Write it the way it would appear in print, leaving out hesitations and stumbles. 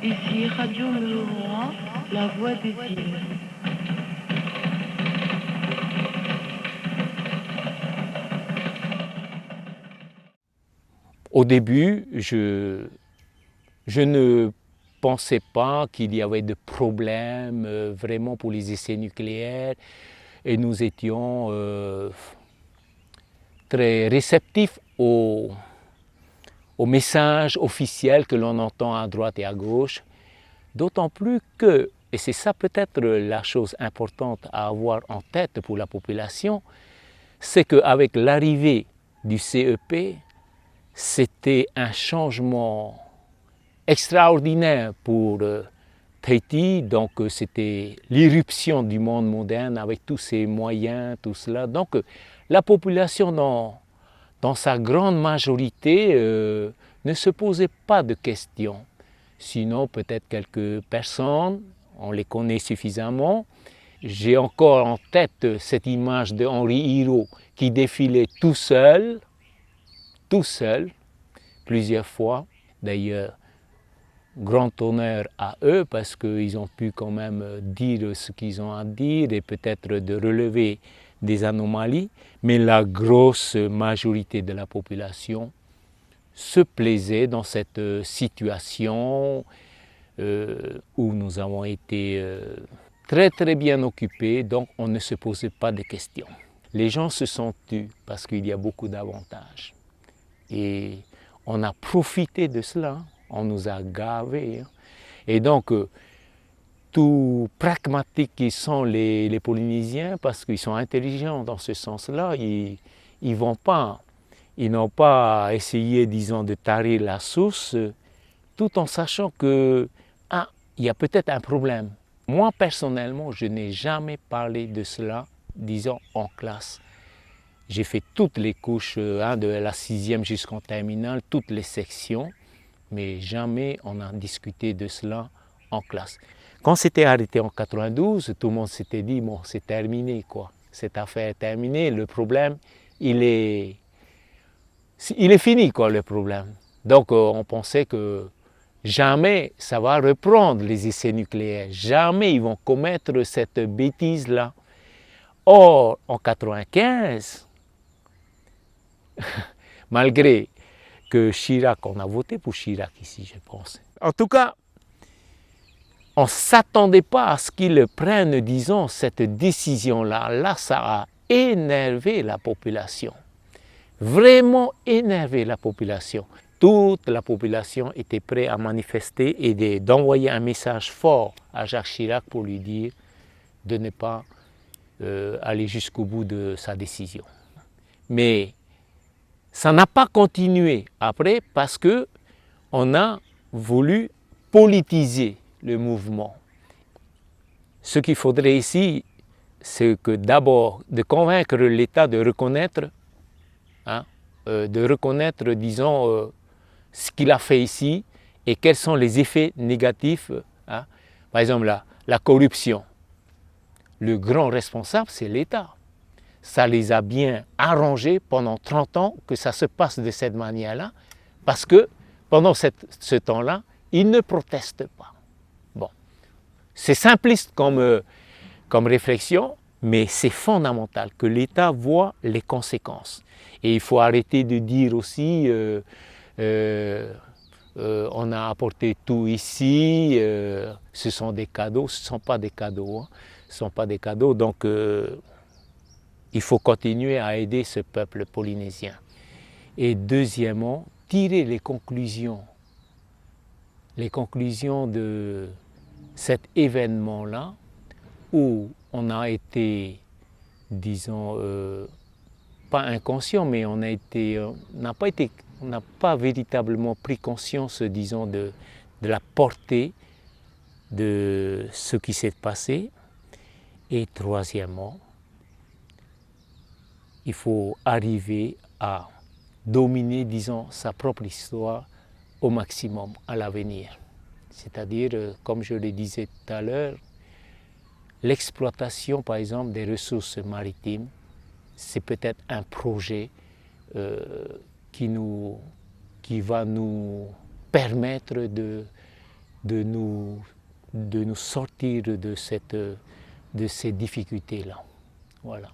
Ici Radio numéro 1, La Voix des îles. Au début, je ne pensais pas qu'il y avait de problème vraiment pour les essais nucléaires et nous étions très réceptifs aux messages officiels que l'on entend à droite et à gauche, d'autant plus que, et c'est ça peut-être la chose importante à avoir en tête pour la population, c'est qu'avec l'arrivée du CEP, c'était un changement extraordinaire pour Tahiti, donc c'était l'irruption du monde moderne avec tous ses moyens, tout cela. Donc la population dans sa grande majorité ne se posait pas de questions. Sinon peut-être quelques personnes, on les connaît suffisamment. J'ai encore en tête cette image de Henri Hiro qui défilait tout seul, plusieurs fois. D'ailleurs, grand honneur à eux parce qu'ils ont pu quand même dire ce qu'ils ont à dire et peut-être de relever des anomalies, mais la grosse majorité de la population se plaisait dans cette situation où nous avons été très très bien occupés, donc on ne se posait pas de questions. Les gens se sont tus parce qu'il y a beaucoup d'avantages et on a profité de cela, on nous a gavés. Et donc, tout pragmatiques qu'ils sont les Polynésiens, parce qu'ils sont intelligents dans ce sens-là, ils n'ont pas essayé, disons, de tarir la source, tout en sachant que, il y a peut-être un problème. Moi, personnellement, je n'ai jamais parlé de cela, disons, en classe. J'ai fait toutes les couches, de la 6e jusqu'en terminale, toutes les sections, mais jamais on a discuté de cela en classe. Quand c'était arrêté en 92, tout le monde s'était dit, bon, c'est terminé, quoi. Cette affaire est terminée, le problème, il est fini, quoi, le problème. Donc, on pensait que jamais ça va reprendre les essais nucléaires, jamais ils vont commettre cette bêtise-là. Or, en 95, malgré que Chirac, on a voté pour Chirac ici, je pense. En tout cas, on ne s'attendait pas à ce qu'ils prennent, disons, cette décision-là. Là, ça a énervé la population. Vraiment énervé la population. Toute la population était prête à manifester et d'envoyer un message fort à Jacques Chirac pour lui dire de ne pas aller jusqu'au bout de sa décision. Mais ça n'a pas continué après parce qu'on a voulu politiser le mouvement. Ce qu'il faudrait ici, c'est que d'abord de convaincre l'État de reconnaître, disons, ce qu'il a fait ici et quels sont les effets négatifs. Par exemple, la corruption. Le grand responsable, c'est l'État. Ça les a bien arrangés pendant 30 ans que ça se passe de cette manière-là, parce que pendant ce temps-là, ils ne protestent pas. Bon, c'est simpliste comme réflexion, mais c'est fondamental que l'État voit les conséquences. Et il faut arrêter de dire aussi on a apporté tout ici, ce sont des cadeaux, ce ne sont pas des cadeaux. Ce ne sont pas des cadeaux, donc il faut continuer à aider ce peuple polynésien. Et deuxièmement, tirer les conclusions de cet événement-là, où on a été, disons, pas inconscient, mais on n'a pas véritablement pris conscience, disons, de la portée de ce qui s'est passé. Et troisièmement, il faut arriver à dominer, disons, sa propre histoire au maximum à l'avenir. C'est-à-dire, comme je le disais tout à l'heure, l'exploitation, par exemple, des ressources maritimes, c'est peut-être un projet qui va nous permettre de nous sortir de ces difficultés-là. Voilà.